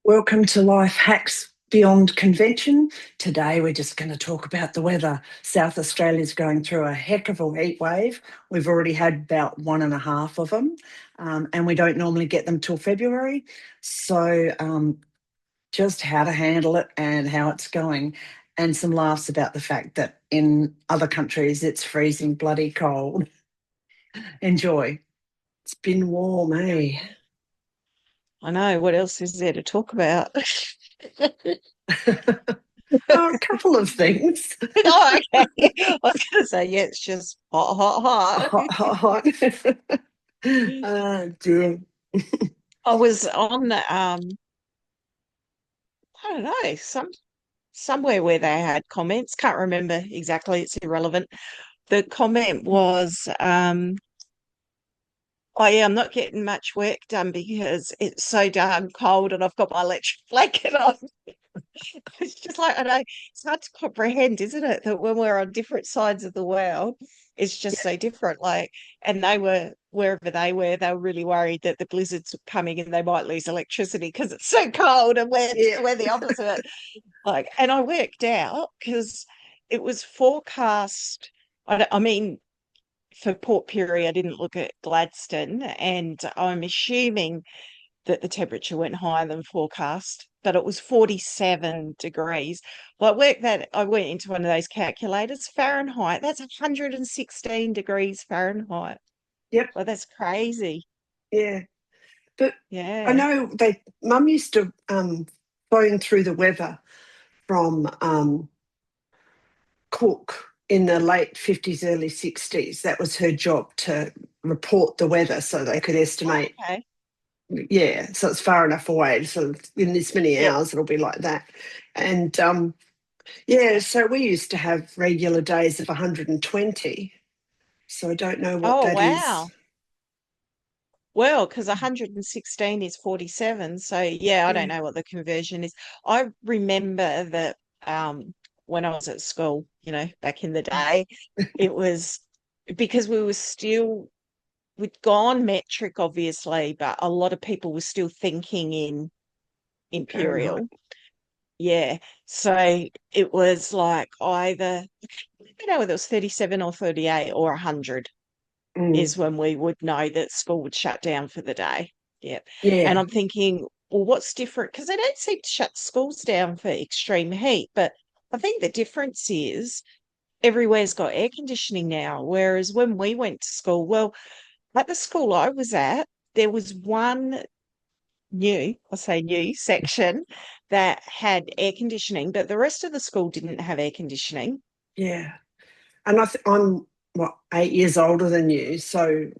Welcome to Life Hacks Beyond Convention. Today we're just going to talk about the weather. South Australia's going through a heck of a heat wave. We've already had about one and a half of them, and we don't normally get them till February. So just how to handle it and how it's going, and some laughs about the fact that in other countries it's freezing bloody cold. Enjoy. It's been warm, eh? I know. What else is there to talk about? Oh, a couple of things. Oh, okay. I was going to say, yeah, it's just hot, hot, Hot, hot, hot. hot. Oh dear. I was on I don't know, somewhere where they had comments. Can't remember exactly. It's irrelevant. The comment was, oh yeah, I'm not getting much work done because it's so darn cold and I've got my electric blanket on. It's just like, I know it's hard to comprehend, isn't it? That when we're on different sides of the world, it's just Yeah, so different. Like, and wherever they were really worried that the blizzards were coming and they might lose electricity because it's so cold, and yeah, we're the opposite. Like, and I worked out because it was forecast. I mean, for Port Pirie, I didn't look at Gladstone, and I'm assuming that the temperature went higher than forecast, but it was 47 degrees. Well, I went into one of those calculators, Fahrenheit, that's 116 degrees Fahrenheit. yep, Well, that's crazy. yeah. But I Yeah. know Mum used to phone through the weather from Cook in the late 50s, early 60s. That was her job, to report the weather so they could estimate. Okay. Yeah, so it's far enough away. So in this many Yep. hours, it'll be like that. And yeah, so we used to have regular days of 120. So I don't know what Oh, that is. wow. Well, because 116 is 47. So, yeah, I don't Yeah. know what the conversion is. I remember that when I was at school, back in the day, it was because we'd gone metric, obviously, but a lot of people were still thinking in Fahrenheit. imperial. Yeah. So it was like either, whether it was 37 or 38 or 100 Mm, is when we would know that school would shut down for the day. Yeah. And yeah. I'm thinking, well, what's different? Because they don't seem to shut schools down for extreme heat. But I think the difference is everywhere's got air conditioning now. Whereas when we went to school, well, at the school I was at, there was one I say new section that had air conditioning, but the rest of the school didn't have air conditioning. Yeah. And I'm, what, 8 years older than you. So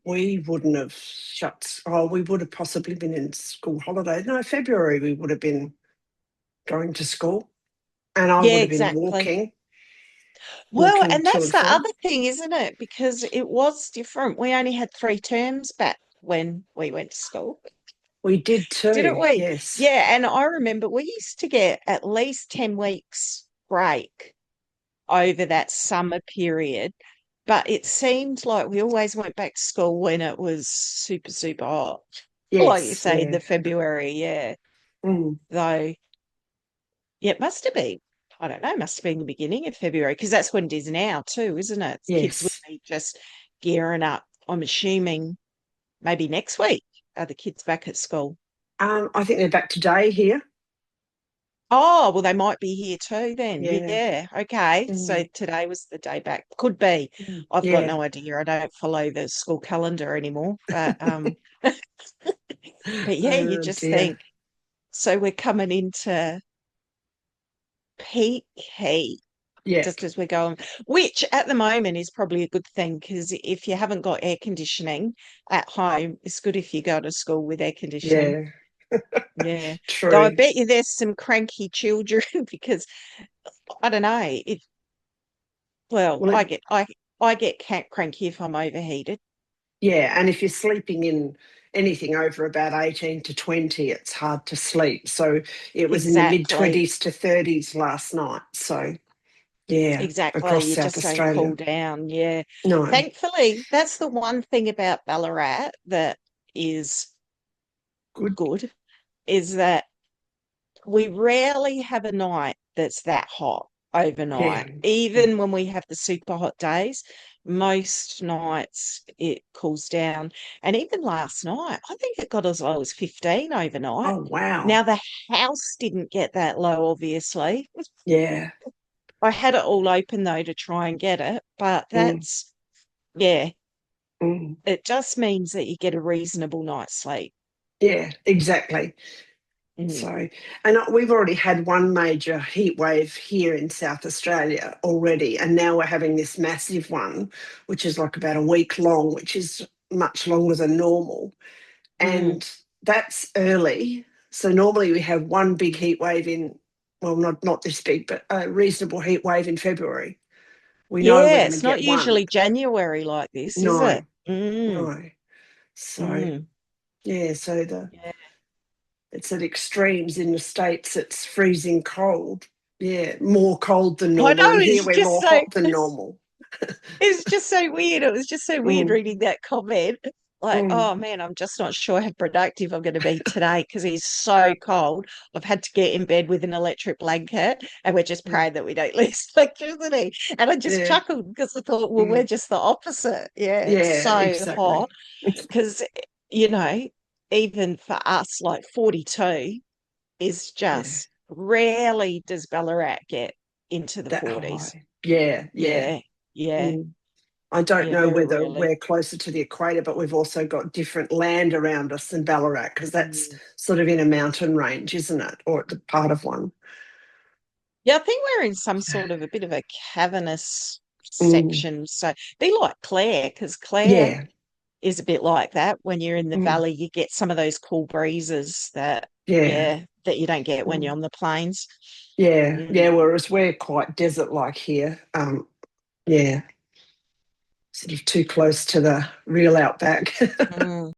we wouldn't have shut. Oh, we would have possibly been in school holidays. No, February we would have been going to school, and I Yeah, would have been exactly. Well, walking and to that's and the from. other thing, isn't it? Because it was different. We only had 3 terms back when we went to school, We did didn't too. we? Yes. Yeah, and I remember we used to get at least 10 weeks break over that summer period. But it seemed like we always went back to school when it was super, super hot. Like you Yes. say, in Yeah. the February, yeah. Mm, Though, yeah, it must have been. I don't know, must have been the beginning of February because that's when it is now too, isn't it? Kids would yes. be just gearing up. I'm assuming maybe next week are the kids back at school. I think they're back today here. Oh, well, they might be here too then. Yeah. Yeah. Okay. So Mm, today was the day back. Could be. I've got yeah. no idea. I don't follow the school calendar anymore. But yeah, you Oh just dear. think, so we're coming into peak heat Yeah. just as we're going, which at the moment is probably a good thing because if you haven't got air conditioning at home, it's good if you go to school with air conditioning. Yeah. Yeah. Though I True. bet you there's some cranky children because I don't know. Well, Well, I get cranky if I'm overheated. yeah, and if you're sleeping in anything over about 18 to 20, it's hard to sleep. So it was in the mid Exactly. 20s to 30s last night. So yeah, Exactly. across You South just don't cool Australia. down. Yeah. No, Thankfully, that's the one thing about Ballarat that is good. good. is that we rarely have a night that's that hot Yeah. overnight. Even when we have the super hot days, most nights it cools down. And even last night, I think it got as low as 15 overnight. Oh, wow. Now, the house didn't get that low, obviously. Yeah. I had it all open though to try and get it, but Mm, yeah, mm. it just means that you get a reasonable night's sleep. Yeah, exactly. Mm, So, and we've already had one major heat wave here in South Australia already, and now we're having this massive one, which is like about a week long, which is much longer than normal. mm. And that's early. So normally we have one big heat wave in, well, not this big, but a reasonable heat wave in February. We know we're Yeah, going to it's not get one. usually January like this, is No, it? Mm, no. So mm. yeah, so the Yeah. it's at extremes in the States. It's freezing cold. Yeah, more cold than I normal. know, And here we're more hot than normal. it's just so weird. It was just so weird Mm, reading that comment. Like, mm, oh man, I'm just not sure how productive I'm going to be today because he's so cold. I've had to get in bed with an electric blanket and we're just mm. praying that we don't lose electricity. And I just Yeah, chuckled because I thought, well, we're mm, just the opposite. Yeah, it's yeah, so hot exactly. because, you know, even for us, like 42 is Yeah, just rarely does Ballarat get into the that 40s. high. Yeah, yeah. Yeah, yeah, Mm. I don't yeah, know very whether rarely. we're closer to the equator, but we've also got different land around us than Ballarat because that's Mm. sort of in a mountain range, isn't it? Or at the part of one. Yeah, I think we're in some sort of a bit of a cavernous Mm. section. So be like Clare, because Clare Yeah, is a bit like that. When you're in the mm. valley, you get some of those cool breezes that, Yeah. yeah, that you don't get when you're Mm. on the plains. Yeah, yeah. Mm. Whereas we're quite desert-like here. Yeah, sort of too close to the real outback. Mm.